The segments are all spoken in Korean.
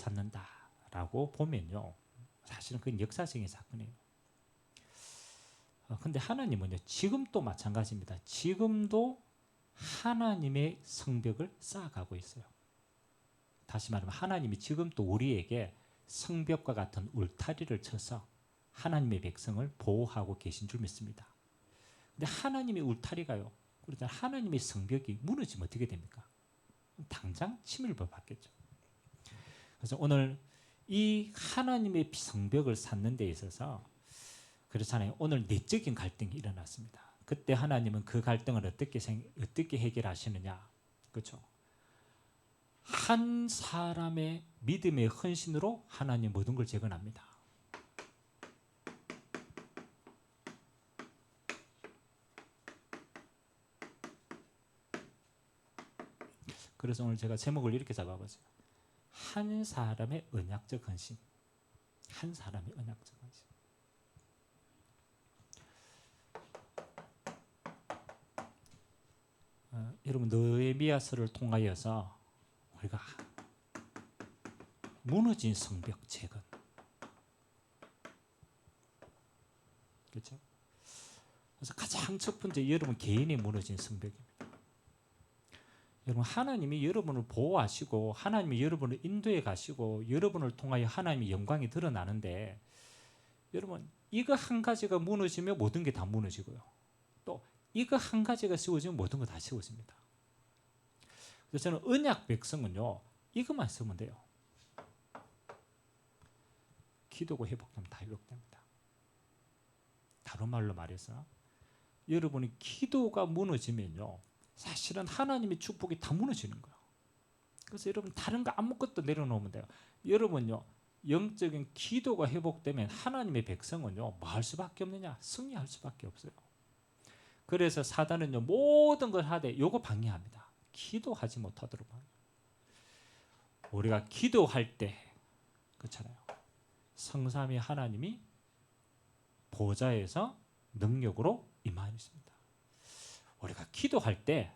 갖는다라고 보면요, 사실은 그건 역사적인 사건이에요. 근데 하나님은요, 지금도 마찬가지입니다. 지금도 하나님의 성벽을 쌓아가고 있어요. 다시 말하면 하나님이 지금도 우리에게 성벽과 같은 울타리를 쳐서 하나님의 백성을 보호하고 계신 줄 믿습니다. 근데 하나님의 울타리가요, 그렇잖아요. 하나님의 성벽이 무너지면 어떻게 됩니까? 당장 침입을 받겠죠. 그래서 오늘 이 하나님의 성벽을 쌓는 데 있어서 그렇잖아요. 오늘 내적인 갈등이 일어났습니다. 그때 하나님은 그 갈등을 어떻게 해결하시느냐, 그렇죠? 한 사람의 믿음의 헌신으로 하나님 모든 걸 재건합니다. 그래서 오늘 제가 제목을 이렇게 잡아봤어요. 한 사람의 언약적 헌신. 한 사람의 언약적 헌신. 여러분, 느헤미야서를 통하여서 우리가 무너진 성벽 재건, 그렇죠? 그래서 가장 첫 번째, 여러분 개인이 무너진 성벽입니다. 여러분, 하나님이 여러분을 보호하시고 하나님이 여러분을 인도해 가시고 여러분을 통하여 하나님의 영광이 드러나는데, 여러분 이거 한 가지가 무너지면 모든 게 다 무너지고요, 또 이거 한 가지가 세워지면 모든 거 다 세워집니다. 그래서 저는 언약 백성은요, 이것만 쓰면 돼요. 기도가 회복되면 다 회복됩니다. 다른 말로 말해서 여러분이 기도가 무너지면요, 사실은 하나님의 축복이 다 무너지는 거예요. 그래서 여러분 다른 거 아무것도 내려놓으면 돼요. 여러분요, 영적인 기도가 회복되면 하나님의 백성은요, 뭐 할 수밖에 없느냐? 승리할 수밖에 없어요. 그래서 사단은요, 모든 걸 하되 요거 방해합니다. 기도하지 못하도록 방해. 우리가 기도할 때, 그렇잖아요, 성삼위 하나님이 보좌에서 능력으로 임하십니다. 우리가 기도할 때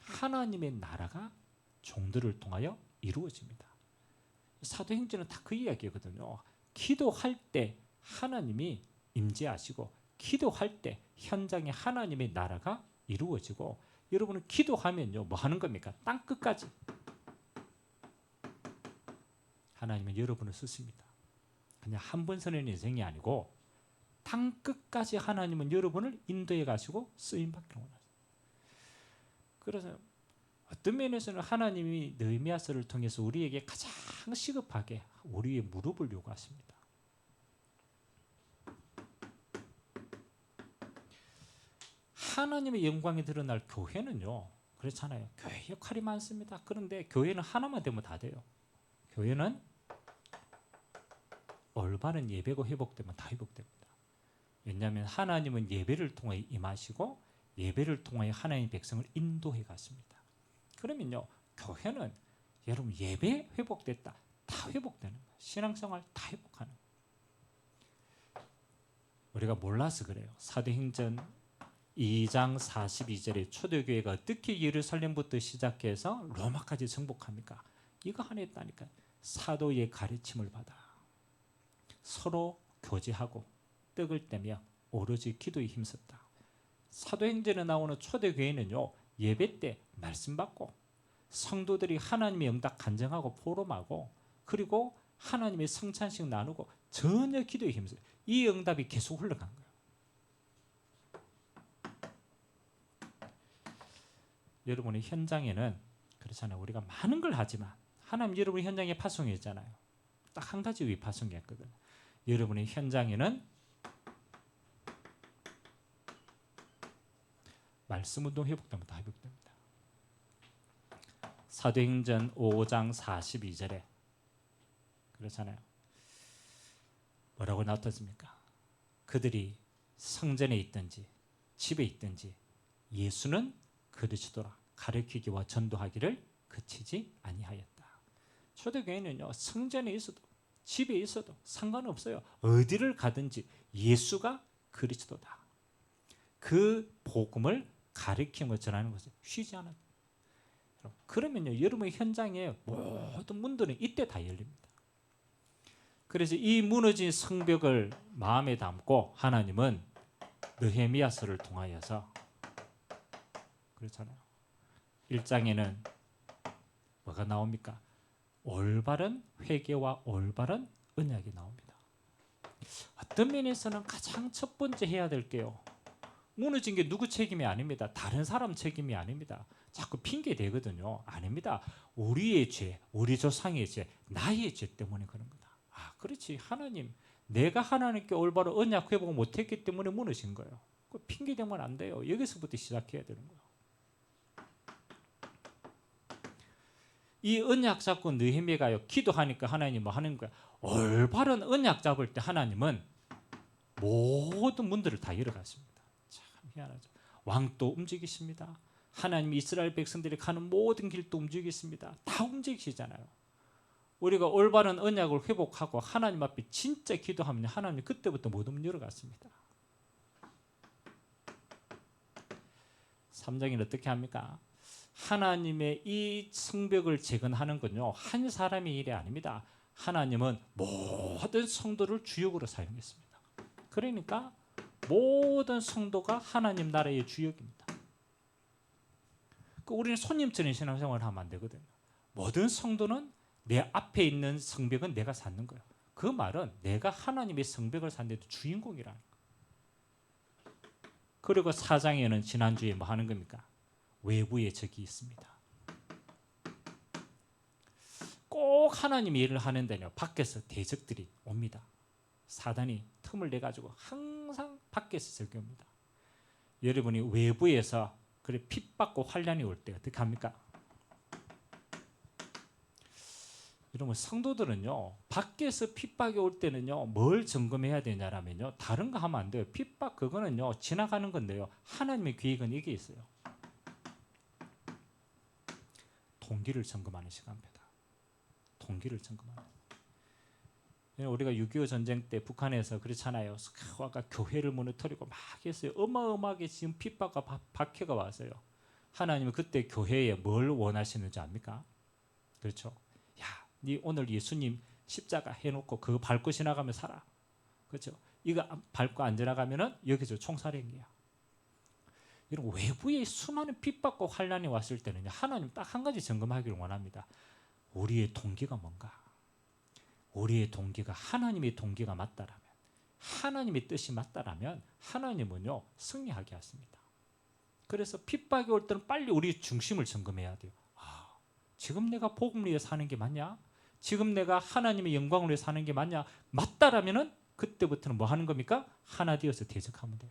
하나님의 나라가 종들을 통하여 이루어집니다. 사도행전은 다 그 이야기거든요. 기도할 때 하나님이 임재하시고, 기도할 때 현장에 하나님의 나라가 이루어지고, 여러분은 기도하면요, 뭐 하는 겁니까? 땅 끝까지 하나님은 여러분을 쓰십니다. 그냥 한 번 서는 인생이 아니고 땅 끝까지 하나님은 여러분을 인도해 가시고 쓰임받기를 원하세요. 그래서 어떤 면에서는 하나님이 느헤미야서를 통해서 우리에게 가장 시급하게 우리의 무릎을 요구하십니다. 하나님의 영광이 드러날 교회는요, 그렇잖아요. 교회 역할이 많습니다. 그런데 교회는 하나만 되면 다 돼요. 교회는 올바른 예배가 회복되면 다 회복됩니다. 왜냐하면 하나님은 예배를 통해 임하시고 예배를 통해 하나님의 백성을 인도해 가십니다. 그러면요, 교회는 여러분 예배 회복됐다, 다 회복되는 거예요. 신앙생활 다 회복하는 거예요. 우리가 몰라서 그래요. 사도행전 2장 42절에 초대교회가 어떻게 예루살렘부터 시작해서 로마까지 정복합니까? 이거 하나 했다니까요. 사도의 가르침을 받아 서로 교제하고 떡을 떼며 오로지 기도에 힘썼다. 사도행전에 나오는 초대교회는요, 예배 때 말씀 받고 성도들이 하나님의 응답 간증하고 포럼하고, 그리고 하나님의 성찬식 나누고 전혀 기도에 힘써요. 이 응답이 계속 흘러간 거예요. 여러분의 현장에는 그렇잖아요. 우리가 많은 걸 하지만 하나님 여러분의 현장에 파송했잖아요. 딱 한 가지 위 파송했거든요. 여러분의 현장에는 말씀 운동 회복되면 다 회복됩니다. 사도행전 5장 42절에 그렇잖아요. 뭐라고 나왔습니까? 그들이 성전에 있든지 집에 있든지 예수는 그리스도라 가르치기와 전도하기를 그치지 아니하였다. 초대교회는요, 성전에 있어도 집에 있어도 상관없어요. 어디를 가든지 예수가 그리스도다. 그 복음을 가르치는 것 전하는 것을 쉬지 않았다. 그러면요, 여러분의 현장에 모든 문들은 이때 다 열립니다. 그래서 이 무너진 성벽을 마음에 담고 하나님은 느헤미야서를 통하여서, 그렇잖아요, 1장에는 뭐가 나옵니까? 올바른 회개와 올바른 언약이 나옵니다. 어떤 면에서는 가장 첫 번째 해야 될 게요, 무너진 게 누구 책임이 아닙니다. 다른 사람 책임이 아닙니다. 자꾸 핑계 대거든요. 아닙니다. 우리의 죄, 우리 조상의 죄, 나의 죄 때문에 그런 거다. 아, 그렇지. 하나님, 내가 하나님께 올바로 언약 회복 못했기 때문에 무너진 거예요. 그 핑계 대면 안 돼요. 여기서부터 시작해야 되는 거예요. 이 언약 잡고 느헤미야가요, 기도하니까 하나님 뭐 하는 거야? 올바른 언약 잡을 때 하나님은 모든 문들을 다 열어갔습니다. 참 희한하죠. 왕도 움직이십니다. 하나님 이스라엘 백성들이 가는 모든 길도 움직이십니다. 다 움직이시잖아요. 우리가 올바른 언약을 회복하고 하나님 앞에 진짜 기도하면 하나님 그때부터 모든 문 열어갔습니다. 3장은 어떻게 합니까? 하나님의 이 성벽을 재건하는 건요, 한 사람의 일이 아닙니다. 하나님은 모든 성도를 주역으로 사용했습니다. 그러니까 모든 성도가 하나님 나라의 주역입니다. 우리는 손님처럼 신앙생활을 하면 안 되거든요. 모든 성도는 내 앞에 있는 성벽은 내가 쌓는 거예요. 그 말은 내가 하나님의 성벽을 쌓는데도 주인공이라는 거예요. 그리고 4장에는 지난주에 뭐 하는 겁니까? 외부의 적이 있습니다. 꼭 하나님이 일을 하는데요, 밖에서 대적들이 옵니다. 사단이 틈을 내가지고 항상 밖에서 적이 옵니다. 여러분이 외부에서 그래 핍받고 환난이 올 때 어떻게 합니까? 여러분, 성도들은요, 밖에서 핍박이 올 때는요, 뭘 점검해야 되냐라면요, 다른 거 하면 안 돼요. 핍박 그거는요, 지나가는 건데요, 하나님의 계획은 이게 있어요. 동기를 점검하는 시간입니다. 동기를 점검하는. 우리가 6.25 전쟁 때 북한에서 그렇잖아요. 아까 교회를 무너뜨리고 막 했어요. 어마어마하게 지금 핍박과 박해가 왔어요. 하나님은 그때 교회에 뭘 원하시는지 압니까? 그렇죠. 야, 네 오늘 예수님 십자가 해놓고 그거 밟고 지나가면 살아. 그렇죠. 이거 밟고 안 지나가면은 여기서 총살행이야. 이런 외부의 수많은 핍박과 환난이 왔을 때는 하나님 딱 한 가지 점검하기를 원합니다. 우리의 동기가 뭔가? 우리의 동기가 하나님의 동기가 맞다라면, 하나님의 뜻이 맞다라면 하나님은요, 승리하게 하십니다. 그래서 핍박이 올 때는 빨리 우리 중심을 점검해야 돼요. 아, 지금 내가 복음을 위해 사는 게 맞냐? 지금 내가 하나님의 영광을 위해 사는 게 맞냐? 맞다라면은 그때부터는 뭐 하는 겁니까? 하나 되어서 대적하면 돼요.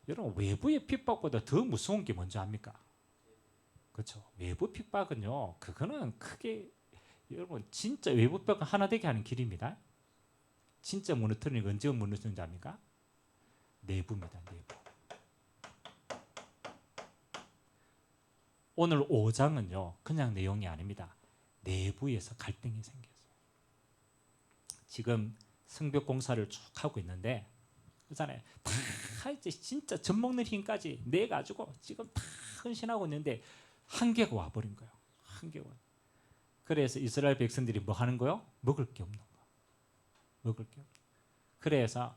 여러분, 외부의 핍박보다 더 무서운 게 뭔지 압니까? 그렇죠. 외부 핍박은요, 그거는 크게, 여러분, 진짜 외부 핍박은 하나 되게 하는 길입니다. 진짜 무너뜨리는 건 언제 무너뜨리는지 압니까? 내부입니다. 내부. 오늘 5장은요, 그냥 내용이 아닙니다. 내부에서 갈등이 생겼어요. 지금 성벽 공사를 쭉 하고 있는데, 그렇잖아요. 다 이제 진짜 젖먹는 힘까지 내 가지고 지금 다 헌신하고 있는데 한계가 와버린 거예요. 한계가. 그래서 이스라엘 백성들이 뭐 하는 거요? 먹을 게 없는 거. 먹을 게 없는. 그래서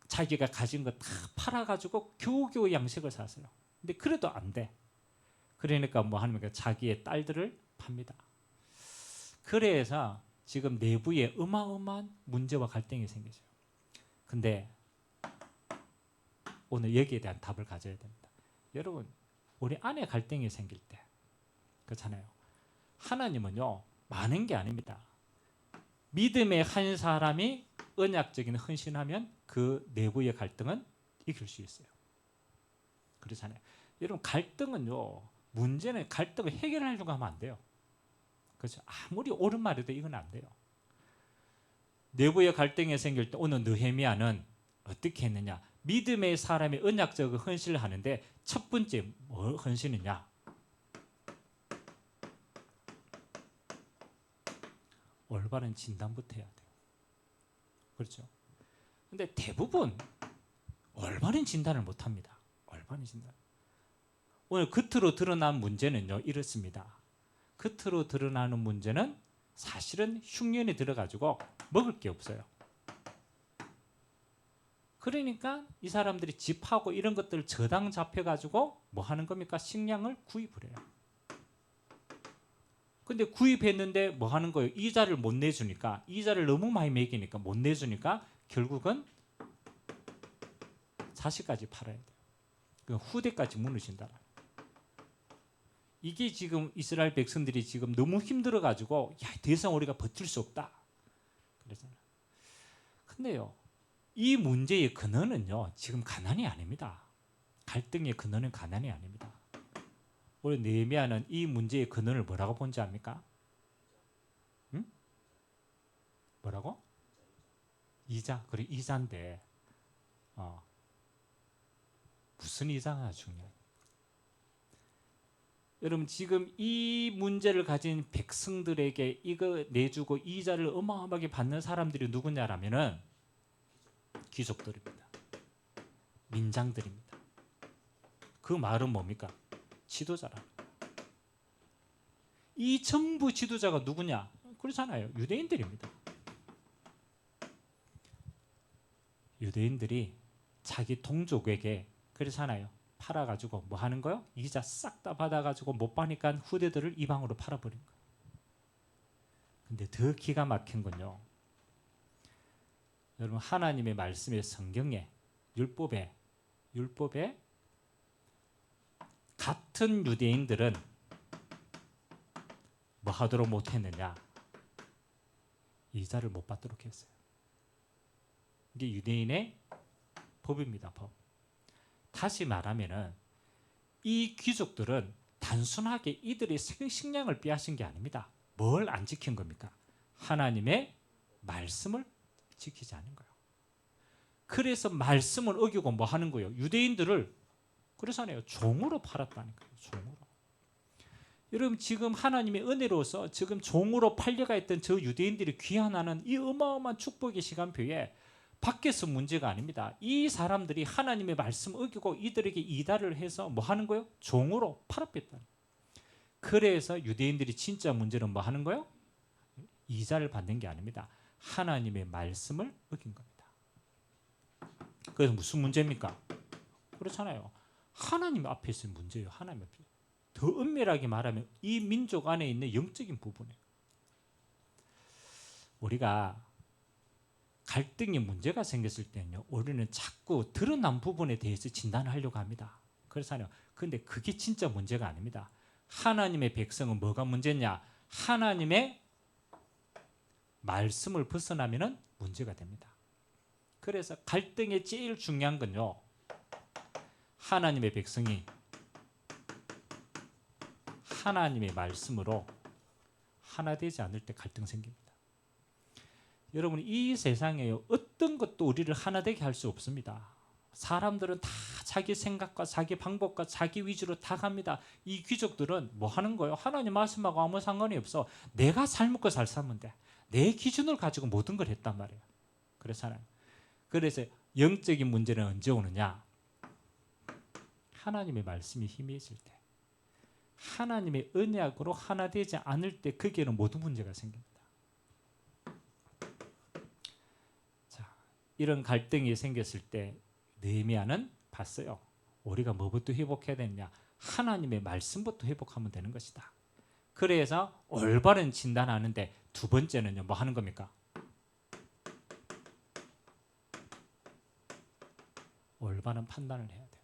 자기가 가진 거 다 팔아가지고 겨우겨우 양식을 샀어요. 근데 그래도 안 돼. 그러니까 뭐 하는 거야? 자기의 딸들을 팝니다. 그래서 지금 내부에 어마어마한 문제와 갈등이 생기죠. 근데 오늘 여기에 대한 답을 가져야 됩니다. 여러분, 우리 안에 갈등이 생길 때, 그렇잖아요. 하나님은요, 많은 게 아닙니다. 믿음의 한 사람이 언약적인 헌신하면 그 내부의 갈등은 이길 수 있어요. 그렇잖아요. 여러분, 갈등은요, 문제는 갈등을 해결하려고 하면 안 돼요. 그렇죠. 아무리 옳은 말해도 이건 안 돼요. 내부의 갈등이 생길 때 오늘 느헤미야는 어떻게 했느냐? 믿음의 사람이 언약적인 헌신을 하는데 첫 번째 뭘 헌신이냐? 올바른 진단부터 해야 돼요. 그렇죠? 근데 대부분 올바른 진단을 못 합니다. 올바른 진단. 오늘 겉으로 드러난 문제는요 이렇습니다. 겉으로 드러나는 문제는 사실은 흉년에 들어가지고 먹을 게 없어요. 그러니까 이 사람들이 집하고 이런 것들 저당 잡혀가지고 뭐 하는 겁니까? 식량을 구입을 해요. 근데 구입했는데 뭐 하는 거예요? 이자를 못 내주니까, 이자를 너무 많이 매기니까 못 내주니까 결국은 자식까지 팔아야 돼요. 그 후대까지 무너진다. 이게 지금 이스라엘 백성들이 지금 너무 힘들어가지고 야, 더 이상 우리가 버틸 수 없다. 그러잖아요. 근데요, 이 문제의 근원은요 지금 가난이 아닙니다. 갈등의 근원은 가난이 아닙니다. 우리 느헤미야는 이 문제의 근원을 뭐라고 본지 압니까? 응? 뭐라고? 이자. 그래, 이자인데 무슨 이자가 중요해? 여러분 지금 이 문제를 가진 백성들에게 이거 내주고 이자를 어마어마하게 받는 사람들이 누구냐라면은 귀족들입니다. 민장들입니다. 그 말은 뭡니까? 지도자라. 이 전부 지도자가 누구냐? 그렇잖아요. 유대인들입니다. 유대인들이 자기 동족에게 그렇잖아요. 팔아가지고 뭐 하는 거요? 이자 싹 다 받아가지고 못 파니까 후대들을 이방으로 팔아버린 거예요. 근데 더 기가 막힌 건요. 여러분 하나님의 말씀의 성경에 율법에 같은 유대인들은 뭐 하도록 못했느냐? 이자를 못 받도록 했어요. 이게 유대인의 법입니다. 법. 다시 말하면은 이 귀족들은 단순하게 이들의 식량을 빼앗은 게 아닙니다. 뭘 안 지킨 겁니까? 하나님의 말씀을 지키지 않은 거예요. 그래서 말씀을 어기고 뭐 하는 거예요? 유대인들을 그래서요 종으로 팔았다는 거예요. 종으로. 여러분 지금 하나님의 은혜로서 지금 종으로 팔려가 있던 저 유대인들이 귀환하는 이 어마어마한 축복의 시간표에 밖에서 문제가 아닙니다. 이 사람들이 하나님의 말씀 어기고 이들에게 이달을 해서 뭐 하는 거예요? 종으로 팔아뺐다. 그래서 유대인들이 진짜 문제는 뭐 하는 거예요? 이자를 받는 게 아닙니다. 하나님의 말씀을 어긴 겁니다. 그래서 무슨 문제입니까? 그렇잖아요. 하나님 앞에서의 문제예요. 하나님 앞에. 더 엄밀하게 말하면 이 민족 안에 있는 영적인 부분이에요. 우리가 갈등의 문제가 생겼을 때는요, 우리는 자꾸 드러난 부분에 대해서 진단을 하려고 합니다. 그렇잖아요. 근데 그게 진짜 문제가 아닙니다. 하나님의 백성은 뭐가 문제냐? 하나님의 말씀을 벗어나면은 문제가 됩니다. 그래서 갈등의 제일 중요한 건요, 하나님의 백성이 하나님의 말씀으로 하나 되지 않을 때 갈등 생깁니다. 여러분 이 세상에 어떤 것도 우리를 하나 되게 할 수 없습니다. 사람들은 다 자기 생각과 자기 방법과 자기 위주로 다 갑니다. 이 귀족들은 뭐 하는 거예요? 하나님 말씀하고 아무 상관이 없어. 내가 잘 먹고 잘 살면 돼. 내 기준을 가지고 모든 걸 했단 말이에요. 그렇잖아요. 그래서 영적인 문제는 언제 오느냐? 하나님의 말씀이 희미해질 때, 하나님의 언약으로 하나 되지 않을 때 거기에는 모든 문제가 생깁니다. 이런 갈등이 생겼을 때 느헤미야는 봤어요. 우리가 뭐부터 회복해야 되느냐? 하나님의 말씀부터 회복하면 되는 것이다. 그래서 올바른 진단하는데 두 번째는요. 뭐 하는 겁니까? 올바른 판단을 해야 돼요.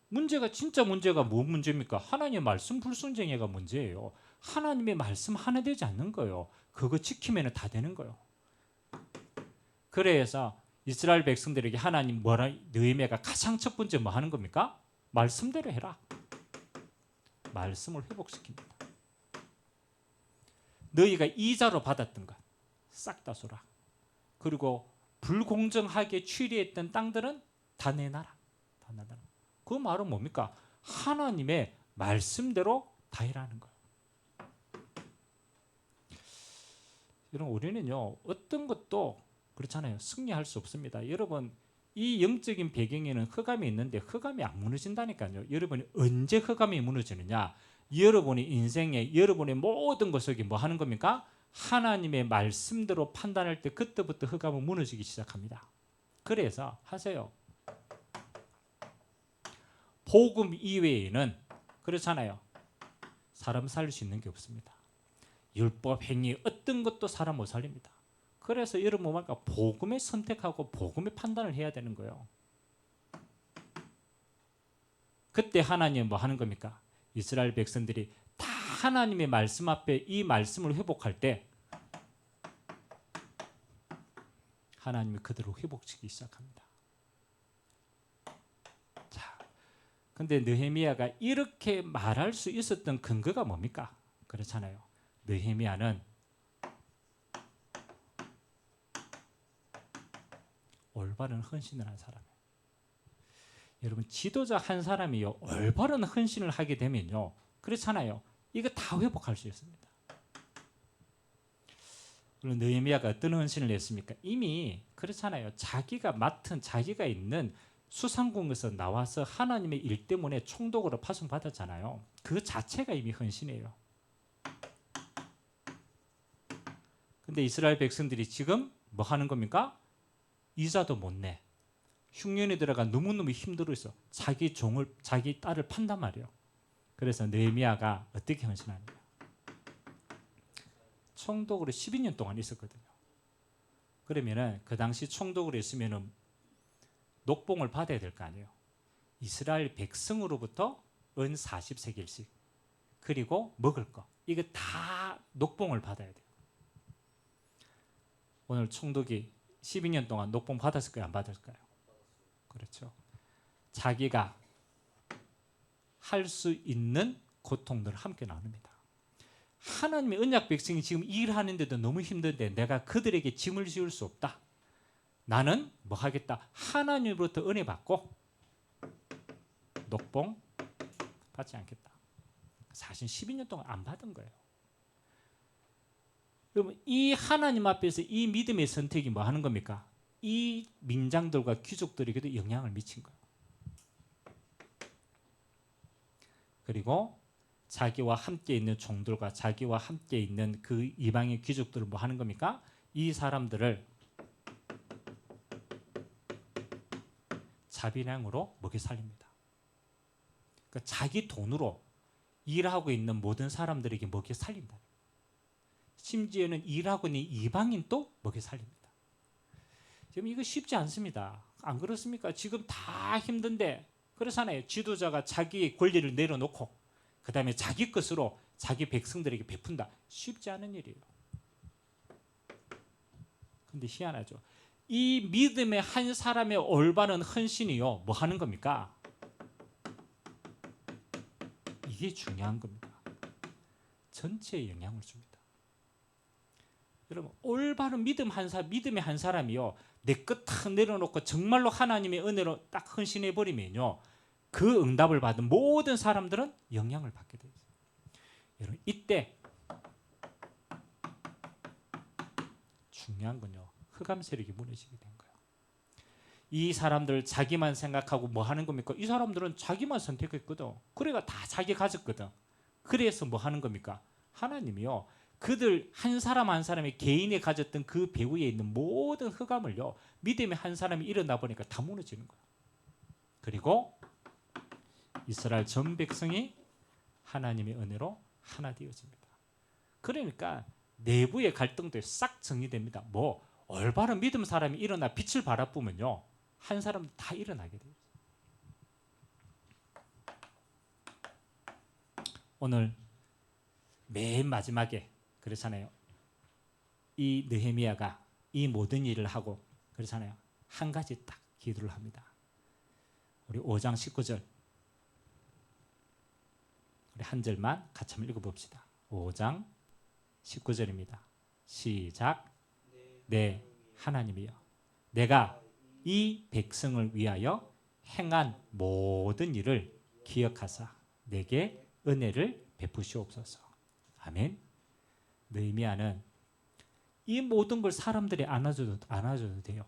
문제가 진짜 문제가 뭐 문제입니까? 하나님의 말씀 불순종해가 문제예요. 하나님의 말씀 하나 되지 않는 거예요. 그거 지키면 다 되는 거예요. 그래서 이스라엘 백성들에게 하나님 느헤미야가 가장 첫 번째 뭐 하는 겁니까? 말씀대로 해라. 말씀을 회복시킵니다. 너희가 이자로 받았던 것 싹 다 쏘라. 그리고 불공정하게 취리했던 땅들은 다 내놔라. 다 내놔라. 그 말은 뭡니까? 하나님의 말씀대로 다 해라는 거예요. 여러분 우리는요 어떤 것도 그렇잖아요. 승리할 수 없습니다. 여러분 이 영적인 배경에는 흑암이 있는데 흑암이 안 무너진다니까요. 여러분이 언제 흑암이 무너지느냐? 여러분의 인생에 여러분의 모든 것 속에 뭐 하는 겁니까? 하나님의 말씀대로 판단할 때 그때부터 흑암은 무너지기 시작합니다. 그래서 하세요. 복음 이외에는 그렇잖아요. 사람 살릴 수 있는 게 없습니다. 율법, 행위 어떤 것도 사람 못 살립니다. 그래서 여러분 뭐랄까 복음에 선택하고 복음에 판단을 해야 되는 거예요. 그때 하나님은 뭐 하는 겁니까? 이스라엘 백성들이 다 하나님의 말씀 앞에 이 말씀을 회복할 때 하나님이 그대로 회복시키기 시작합니다. 자, 근데 느헤미야가 이렇게 말할 수 있었던 근거가 뭡니까? 그렇잖아요. 느헤미야는 올바른 헌신을 한 사람이에요. 여러분 지도자 한 사람이요 올바른 헌신을 하게 되면요 그렇잖아요. 이거 다 회복할 수 있습니다. 물론 느헤미야가 어떤 헌신을 했습니까? 이미 그렇잖아요. 자기가 있는 수상궁에서 나와서 하나님의 일 때문에 총독으로 파송받았잖아요. 그 자체가 이미 헌신이에요. 근데 이스라엘 백성들이 지금 뭐 하는 겁니까? 이자도 못 내. 흉년에 들어가 너무너무 힘들어서 자기 딸을 판단 말이에요. 그래서 느헤미야가 어떻게 헌신하느냐? 총독으로 12년 동안 있었거든요. 그러면은 그 당시 총독으로 있으면은 녹봉을 받아야 될 거 아니에요. 이스라엘 백성으로부터 은 40세겔씩 그리고 먹을 거 이거 다 녹봉을 받아야 돼요. 오늘 총독이 12년 동안 녹봉 받았을까요? 안 받았을까요? 그렇죠. 자기가 할 수 있는 고통들을 함께 나눕니다. 하나님의 언약 백성이 지금 일하는데도 너무 힘든데 내가 그들에게 짐을 지울 수 없다. 나는 뭐 하겠다. 하나님으로부터 은혜 받고 녹봉 받지 않겠다. 사실 12년 동안 안 받은 거예요. 여러분 이 하나님 앞에서 이 믿음의 선택이 뭐 하는 겁니까? 이 민장들과 귀족들에게도 영향을 미친 거예요. 그리고 자기와 함께 있는 종들과 자기와 함께 있는 그 이방의 귀족들을 뭐 하는 겁니까? 이 사람들을 자비량으로 먹여 살립니다. 그러니까 자기 돈으로 일하고 있는 모든 사람들에게 먹여 살린다. 심지어는 일하고 있는 이방인도 먹여 살립니다. 지금 이거 쉽지 않습니다. 안 그렇습니까? 지금 다 힘든데 그렇잖아요. 지도자가 자기의 권리를 내려놓고 그 다음에 자기 것으로 자기 백성들에게 베푼다. 쉽지 않은 일이에요. 근데 희한하죠. 이 믿음의 한 사람의 올바른 헌신이요. 뭐 하는 겁니까? 이게 중요한 겁니다. 전체에 영향을 줍니다. 여러분 올바른 믿음의 한 사람이요. 내 것 탁 내려놓고 정말로 하나님의 은혜로 딱 헌신해 버리면요. 그 응답을 받은 모든 사람들은 영향을 받게 되죠. 여러분 이때 중요한 건요. 흑암 세력이 무너지게 된 거예요. 이 사람들 자기만 생각하고 뭐 하는 겁니까? 이 사람들은 자기만 선택했거든. 그래가 다 자기 가졌거든. 그래서 뭐 하는 겁니까? 하나님이요. 그들 한 사람 한 사람이 개인이 가졌던 그 배후에 있는 모든 흑암을요. 믿음의 한 사람이 일어나 보니까 다 무너지는 거예요. 그리고 이스라엘 전 백성이 하나님의 은혜로 하나 되어집니다. 그러니까 내부의 갈등도 싹 정리됩니다. 뭐 올바른 믿음 사람이 일어나 빛을 바라보면요. 한 사람 다 일어나게 돼요. 오늘 맨 마지막에 그렇잖아요. 이 느헤미야가 이 모든 일을 하고 그렇잖아요. 한 가지 딱 기도를 합니다. 우리 5장 19절 우리 한 절만 같이 한번 읽어봅시다. 5장 19절입니다. 시작. 네 하나님이여 내가 이 백성을 위하여 행한 모든 일을 기억하사 내게 은혜를 베푸시옵소서. 아멘. 느헤미야는 이 모든 걸 사람들이 안아줘도 돼요.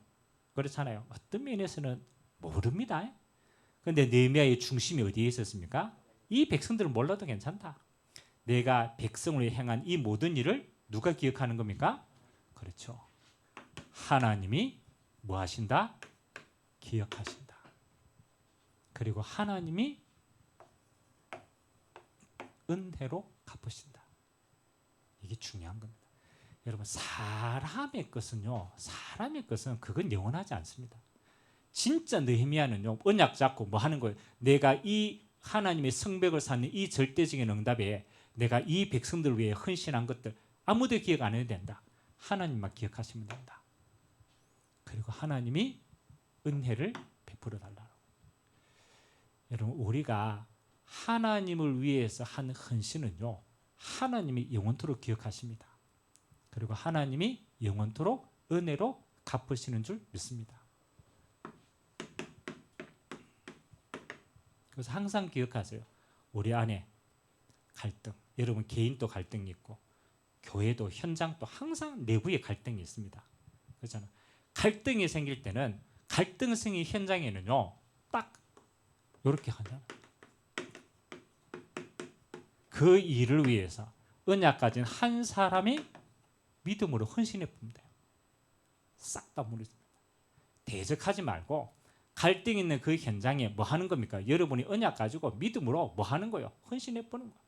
그렇잖아요. 어떤 면에서는 모릅니다. 그런데 느헤미야의 중심이 어디에 있었습니까? 이 백성들은 몰라도 괜찮다. 내가 백성을 위해 행한 이 모든 일을 누가 기억하는 겁니까? 그렇죠. 하나님이 뭐 하신다? 기억하신다. 그리고 하나님이 은혜로 갚으신다. 이게 중요한 겁니다. 여러분, 사람의 것은 그건 영원하지 않습니다. 진짜 느헤미야는요, 언약 잡고 뭐 하는 거예요? 내가 이 하나님의 성벽을 쌓는 이 절대적인 응답에 내가 이 백성들을 위해 헌신한 것들 아무도 기억 안 해도 된다. 하나님만 기억하시면 된다. 그리고 하나님이 은혜를 베풀어 달라고. 여러분, 우리가 하나님을 위해서 한 헌신은요, 하나님이 영원토록 기억하십니다. 그리고 하나님이 영원토록 은혜로 갚으시는 줄 믿습니다. 그래서 항상 기억하세요. 우리 안에 갈등, 여러분 개인도 갈등이 있고 교회도 현장도 항상 내부에 갈등이 있습니다. 그렇잖아요. 갈등이 생길 때는 갈등성의 현장에는요, 딱 이렇게 하잖아요. 그 일을 위해서 언약 가진 한 사람이 믿음으로 헌신해 보면 돼요. 싹 다 무너집니다. 대적하지 말고 갈등 있는 그 현장에 뭐 하는 겁니까? 여러분이 언약 가지고 믿음으로 뭐 하는 거예요? 헌신해 보는 거예요.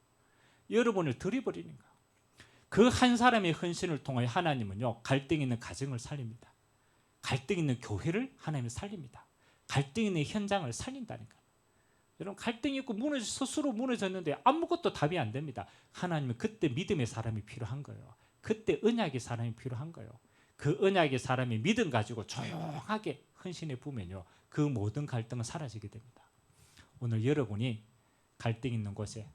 여러분을 들이버리는 거예요. 그 한 사람의 헌신을 통해 하나님은요, 갈등 있는 가정을 살립니다. 갈등 있는 교회를 하나님이 살립니다. 갈등 있는 현장을 살린다니까요. 여러분, 갈등이 있고 스스로 무너졌는데 아무것도 답이 안 됩니다. 하나님은 그때 믿음의 사람이 필요한 거예요. 그때 언약의 사람이 필요한 거예요. 그 언약의 사람이 믿음 가지고 조용하게 헌신해 보면요, 그 모든 갈등은 사라지게 됩니다. 오늘 여러분이 갈등 있는 곳에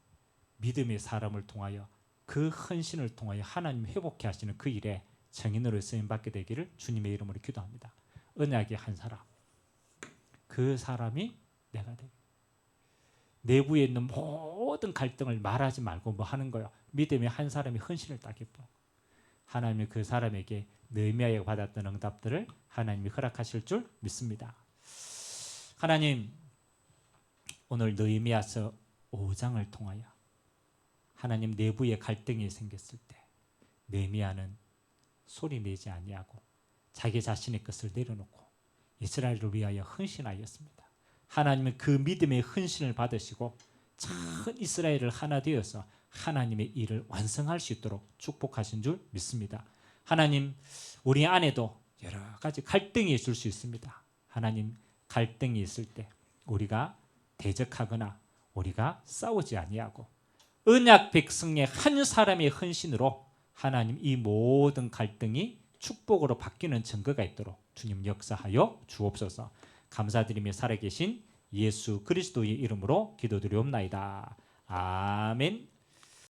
믿음의 사람을 통하여 그 헌신을 통하여 하나님 회복해 하시는 그 일에 증인으로 쓰임받게 되기를 주님의 이름으로 기도합니다. 언약의 한 사람, 그 사람이 내가 되고, 내부에 있는 모든 갈등을 말하지 말고 뭐 하는 거예요? 믿음의 한 사람이 헌신을 따겠고, 하나님이 그 사람에게 느헤미야가 받았던 응답들을 하나님이 허락하실 줄 믿습니다. 하나님, 오늘 느헤미야서 5장을 통하여 하나님 내부에 갈등이 생겼을 때 느헤미야는 소리 내지 아니하고 자기 자신의 것을 내려놓고 이스라엘을 위하여 헌신하였습니다. 하나님은 그 믿음의 헌신을 받으시고 전 이스라엘을 하나 되어서 하나님의 일을 완성할 수 있도록 축복하신 줄 믿습니다. 하나님, 우리 안에도 여러 가지 갈등이 있을 수 있습니다. 하나님, 갈등이 있을 때 우리가 대적하거나 우리가 싸우지 아니하고 언약 백성의 한 사람의 헌신으로 하나님 이 모든 갈등이 축복으로 바뀌는 증거가 있도록 주님 역사하여 주옵소서. 감사드리며 살아계신 예수 그리스도의 이름으로 기도드리옵나이다. 아멘.